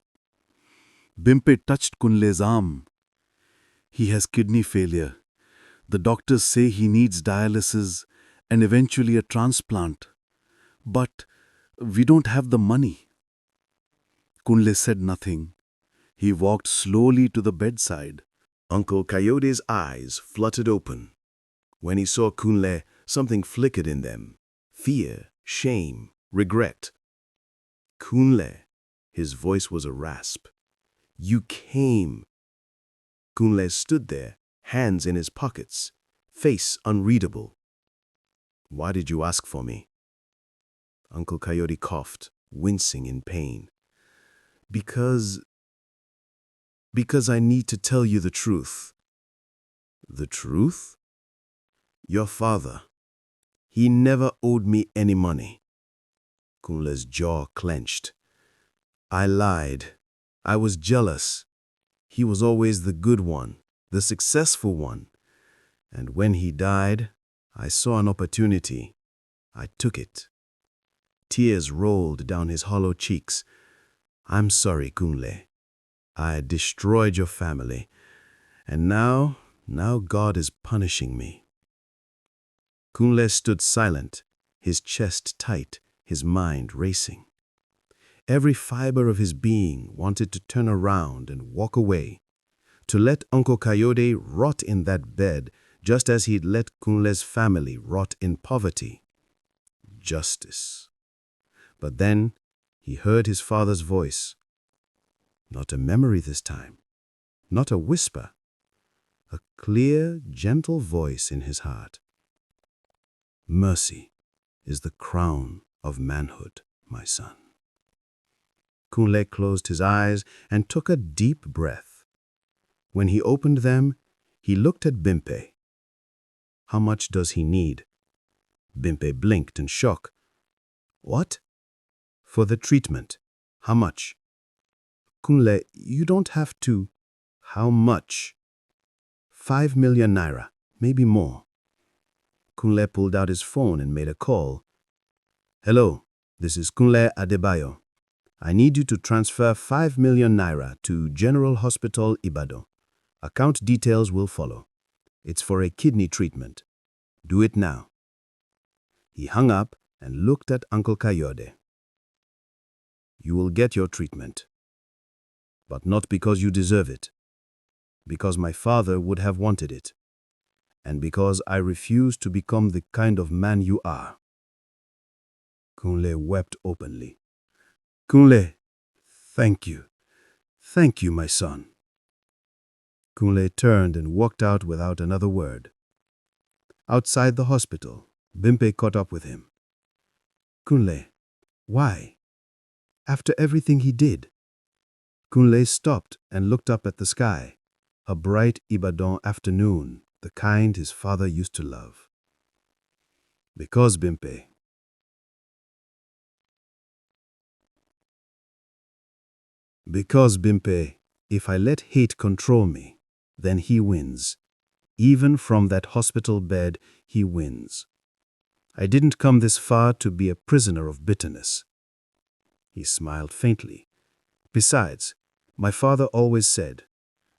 Bimpe touched Kunle's arm. "He has kidney failure. The doctors say he needs dialysis and eventually a transplant. But we don't have the money." Kunle said nothing. He walked slowly to the bedside. Uncle Kayode's eyes fluttered open. When he saw Kunle, something flickered in them. Fear, shame, regret. "Kunle," his voice was a rasp. "You came." Kunle stood there, hands in his pockets, face unreadable. "Why did you ask for me?" Uncle Kayode coughed, wincing in pain. Because I need to tell you the truth." "The truth?" "Your father. He never owed me any money." Kunle's jaw clenched. "I lied. I was jealous. He was always the good one, the successful one. And when he died, I saw an opportunity. I took it." Tears rolled down his hollow cheeks. "I'm sorry, Kunle. I destroyed your family. And now God is punishing me." Kunle stood silent, his chest tight, his mind racing. Every fiber of his being wanted to turn around and walk away, to let Uncle Kayode rot in that bed just as he'd let Kunle's family rot in poverty. Justice. But then he heard his father's voice. Not a memory this time, not a whisper, a clear, gentle voice in his heart. "Mercy is the crown of manhood, my son." Kunle closed his eyes and took a deep breath. When he opened them, he looked at Bimpe. "How much does he need?" Bimpe blinked in shock. "What?" "For the treatment. How much?" "Kunle, you don't have to." "How much?" 5 million naira, maybe more." Kunle pulled out his phone and made a call. "Hello, this is Kunle Adebayo. I need you to transfer 5 million naira to General Hospital Ibadan. Account details will follow. It's for a kidney treatment. Do it now." He hung up and looked at Uncle Kayode. "You will get your treatment. But not because you deserve it. Because my father would have wanted it. And because I refuse to become the kind of man you are." Kunle wept openly. "Kunle, thank you. Thank you, my son." Kunle turned and walked out without another word. Outside the hospital, Bimpe caught up with him. "Kunle, why? After everything he did?" Kunle stopped and looked up at the sky, a bright Ibadan afternoon, the kind his father used to love. "Because, Bimpe, if I let hate control me, then he wins. Even from that hospital bed, he wins. I didn't come this far to be a prisoner of bitterness." He smiled faintly. "Besides, my father always said,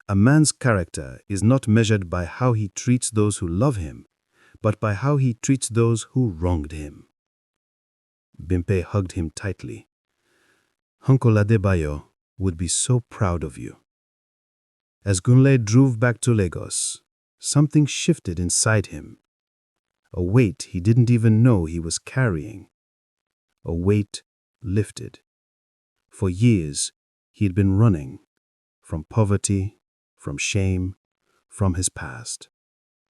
a man's character is not measured by how he treats those who love him, but by how he treats those who wronged him." Bimpe hugged him tightly. "Uncle Adebayo would be so proud of you." As Kunle drove back to Lagos, something shifted inside him. A weight he didn't even know he was carrying. A weight lifted. For years, he'd been running from poverty, from shame, from his past.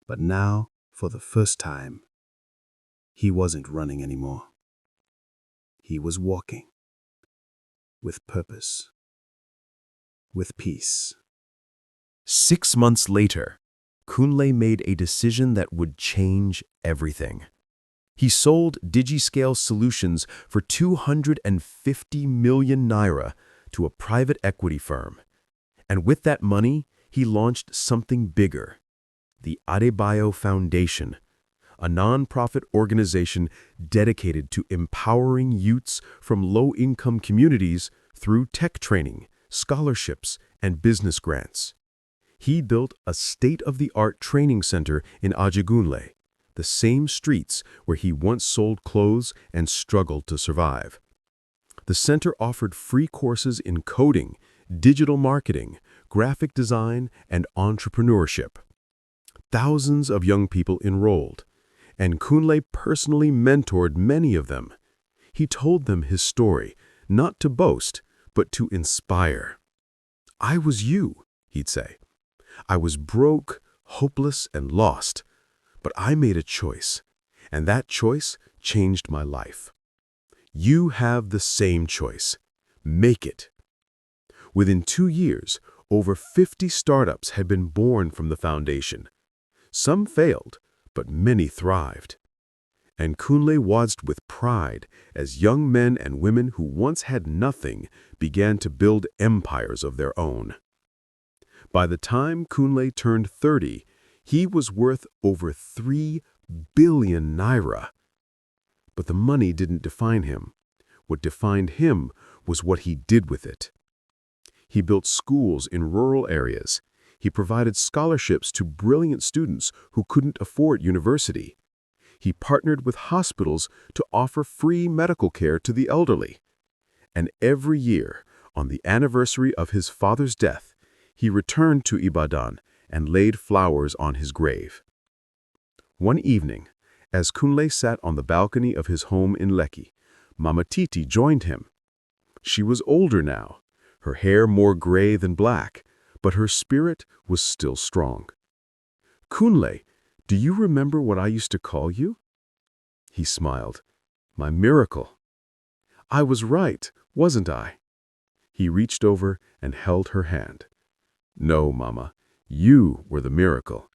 But now, for the first time, he wasn't running anymore. He was walking. With purpose. With peace. 6 months later, Kunle made a decision that would change everything. He sold DigiScale Solutions for 250 million naira to a private equity firm. And with that money, he launched something bigger, the Adebayo Foundation, a non-profit organization dedicated to empowering youths from low-income communities through tech training, scholarships, and business grants. He built a state-of-the-art training center in Ajegunle, the same streets where he once sold clothes and struggled to survive. The center offered free courses in coding, digital marketing, graphic design, and entrepreneurship. Thousands of young people enrolled, and Kunle personally mentored many of them. He told them his story, not to boast, but to inspire. "I was you," he'd say. "I was broke, hopeless, and lost, but I made a choice, and that choice changed my life. You have the same choice. Make it." Within 2 years, over 50 startups had been born from the foundation. Some failed, but many thrived. And Kunle watched with pride as young men and women who once had nothing began to build empires of their own. By the time Kunle turned 30, he was worth over 3 billion naira. But the money didn't define him. What defined him was what he did with it. He built schools in rural areas. He provided scholarships to brilliant students who couldn't afford university. He partnered with hospitals to offer free medical care to the elderly. And every year, on the anniversary of his father's death, he returned to Ibadan and laid flowers on his grave. One evening, as Kunle sat on the balcony of his home in Lekki, Mama Titi joined him. She was older now, her hair more gray than black, but her spirit was still strong. "Kunle, do you remember what I used to call you?" He smiled. "My miracle." "I was right, wasn't I?" He reached over and held her hand. "No, Mama, you were the miracle.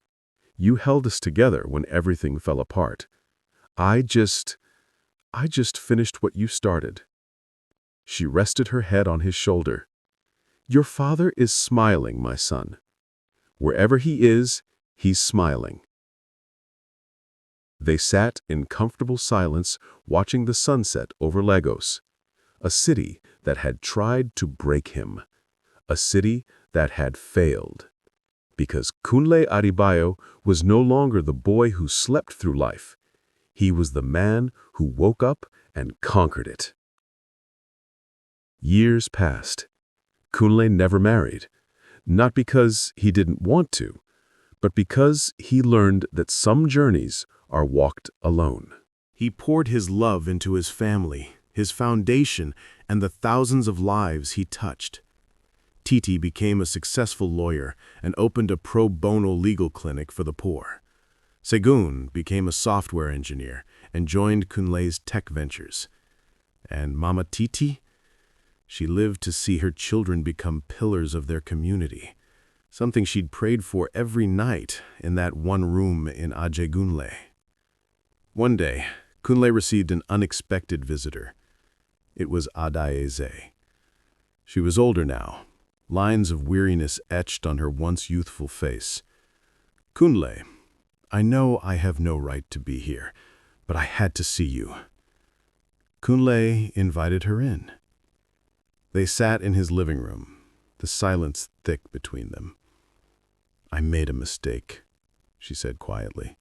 You held us together when everything fell apart. I just finished what you started." She rested her head on his shoulder. "Your father is smiling, my son. Wherever he is, he's smiling." They sat in comfortable silence watching the sunset over Lagos, a city that had tried to break him, a city that had failed. Because Kunle Adebayo was no longer the boy who slept through life. He was the man who woke up and conquered it. Years passed. Kunle never married, not because he didn't want to, but because he learned that some journeys are walked alone. He poured his love into his family, his foundation, and the thousands of lives he touched. Titi became a successful lawyer and opened a pro bono legal clinic for the poor. Segun became a software engineer and joined Kunle's tech ventures. And Mama Titi? She lived to see her children become pillars of their community, something she'd prayed for every night in that one room in Ajegunle. One day, Kunle received an unexpected visitor. It was Adaeze. She was older now, lines of weariness etched on her once youthful face. "Kunle, I know I have no right to be here, but I had to see you." Kunle invited her in. They sat in his living room, the silence thick between them. "I made a mistake," she said quietly.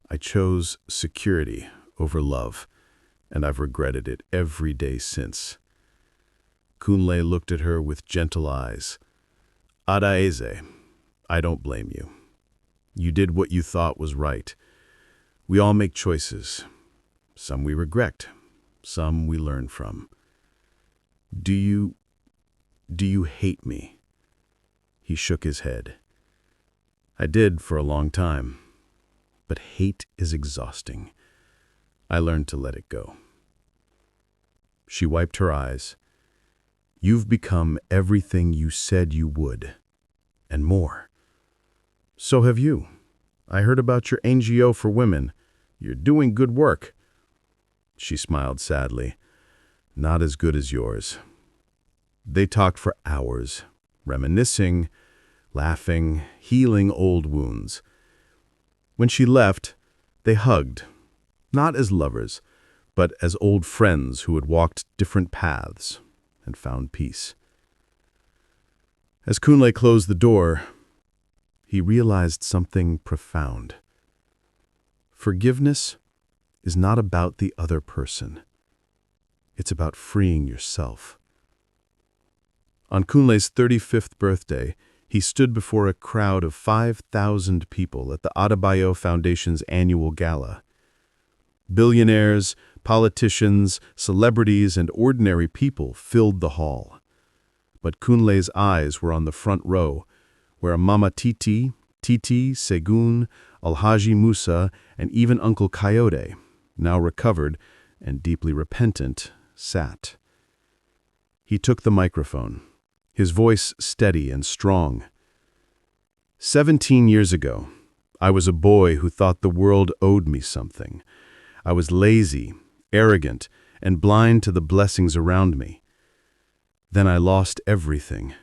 "I chose security over love, and I've regretted it every day since." Kunle looked at her with gentle eyes. "Adaeze, I don't blame you. You did what you thought was right. We all make choices. Some we regret, some we learn from. Do you hate me?" He shook his head. "I did for a long time, but hate is exhausting. I learned to let it go." She wiped her eyes. "You've become everything you said you would, and more. So have you. I heard about your NGO for women. You're doing good work." She smiled sadly. "Not as good as yours." They talked for hours, reminiscing, laughing, healing old wounds. When she left, they hugged, not as lovers, but as old friends who had walked different paths and found peace. As Kunle closed the door, he realized something profound. Forgiveness is not about the other person. It's about freeing yourself. On Kunle's 35th birthday, he stood before a crowd of 5,000 people at the Adebayo Foundation's annual gala. Billionaires, politicians, celebrities, and ordinary people filled the hall. But Kunle's eyes were on the front row, where Mama Titi, Segun, Alhaji Musa, and even Uncle Coyote, now recovered and deeply repentant, sat. He took the microphone, his voice steady and strong. 17 years ago, I was a boy who thought the world owed me something. I was lazy, arrogant, and blind to the blessings around me. Then I lost everything.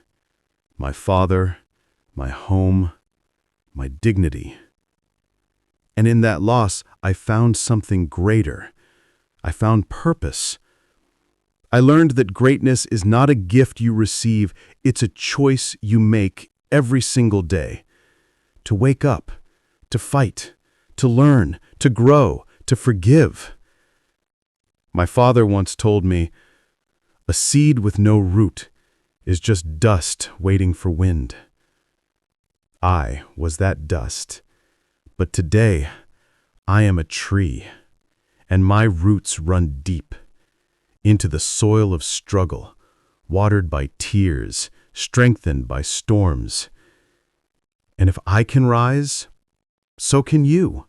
My father, my home, my dignity. And in that loss, I found something greater. I found purpose. I learned that greatness is not a gift you receive, it's a choice you make every single day. To wake up, to fight, to learn, to grow, to forgive. My father once told me, "A seed with no root is just dust waiting for wind." I was that dust, but today I am a tree, and my roots run deep into the soil of struggle, watered by tears, strengthened by storms. And if I can rise, so can you.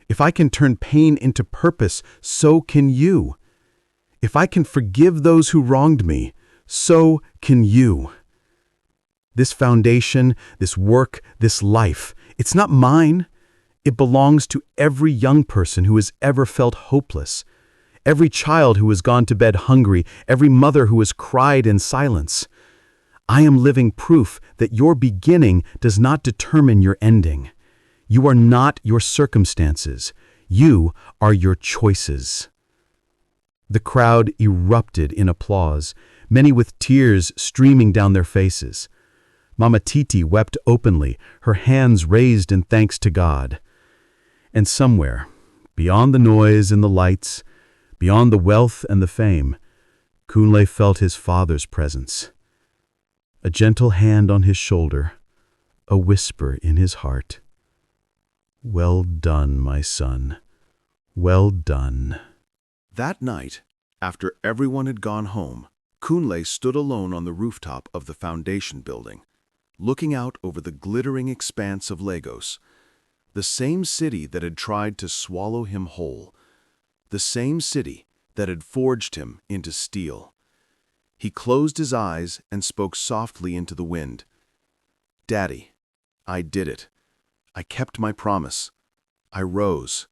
If I can turn pain into purpose, so can you. If I can forgive those who wronged me, so can you. This foundation, this work, this life, it's not mine. It belongs to every young person who has ever felt hopeless, every child who has gone to bed hungry, every mother who has cried in silence. I am living proof that your beginning does not determine your ending. You are not your circumstances. You are your choices. The crowd erupted in applause, many with tears streaming down their faces. Mama Titi wept openly, her hands raised in thanks to God. And somewhere, beyond the noise and the lights, beyond the wealth and the fame, Kunle felt his father's presence. A gentle hand on his shoulder, a whisper in his heart. "Well done, my son. Well done." That night, after everyone had gone home, Kunle stood alone on the rooftop of the foundation building, looking out over the glittering expanse of Lagos, the same city that had tried to swallow him whole, the same city that had forged him into steel. He closed his eyes and spoke softly into the wind. "Daddy, I did it. I kept my promise. I rose,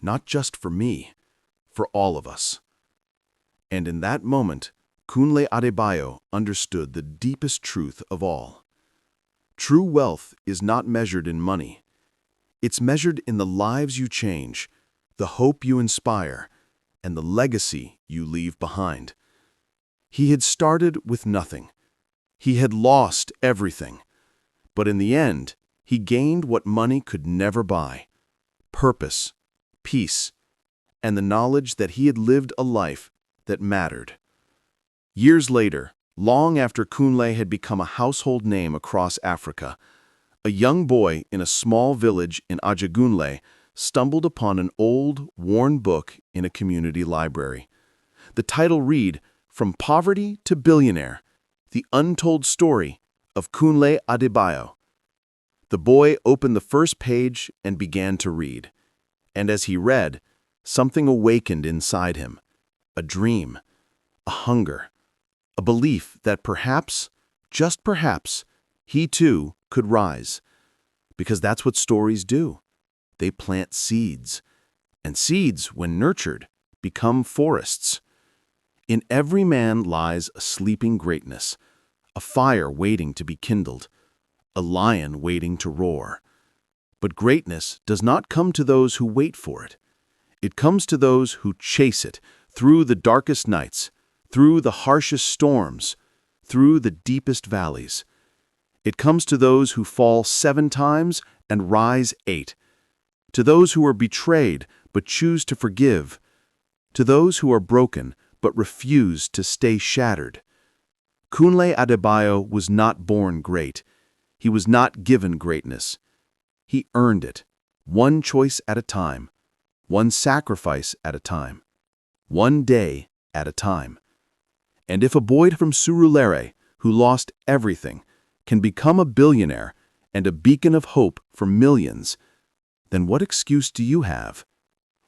not just for me, for all of us." And in that moment, Kunle Adebayo understood the deepest truth of all. True wealth is not measured in money. It's measured in the lives you change, the hope you inspire, and the legacy you leave behind. He had started with nothing. He had lost everything. But in the end, he gained what money could never buy: purpose, peace, and the knowledge that he had lived a life that mattered. Years later, long after Kunle had become a household name across Africa, a young boy in a small village in Ajagunle stumbled upon an old, worn book in a community library. The title read, "From Poverty to Billionaire, The Untold Story of Kunle Adebayo." The boy opened the first page and began to read. And as he read, something awakened inside him. A dream, a hunger, a belief that perhaps, just perhaps, he too could rise. Because that's what stories do. They plant seeds. And seeds, when nurtured, become forests. In every man lies a sleeping greatness, a fire waiting to be kindled, a lion waiting to roar. But greatness does not come to those who wait for it. It comes to those who chase it through the darkest nights, through the harshest storms, through the deepest valleys. It comes to those who fall 7 times and rise 8, to those who are betrayed but choose to forgive, to those who are broken but refuse to stay shattered. Kunle Adebayo was not born great. He was not given greatness. He earned it, one choice at a time, one sacrifice at a time, one day at a time. And if a boy from Surulere, who lost everything, can become a billionaire and a beacon of hope for millions, then what excuse do you have?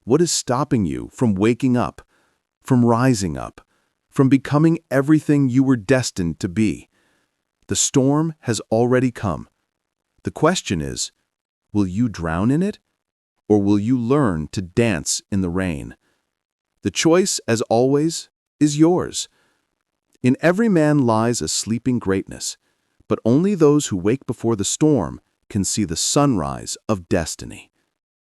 What is stopping you from waking up, from rising up, from becoming everything you were destined to be? The storm has already come. The question is, will you drown in it, or will you learn to dance in the rain? The choice, as always, is yours. In every man lies a sleeping greatness, but only those who wake before the storm can see the sunrise of destiny.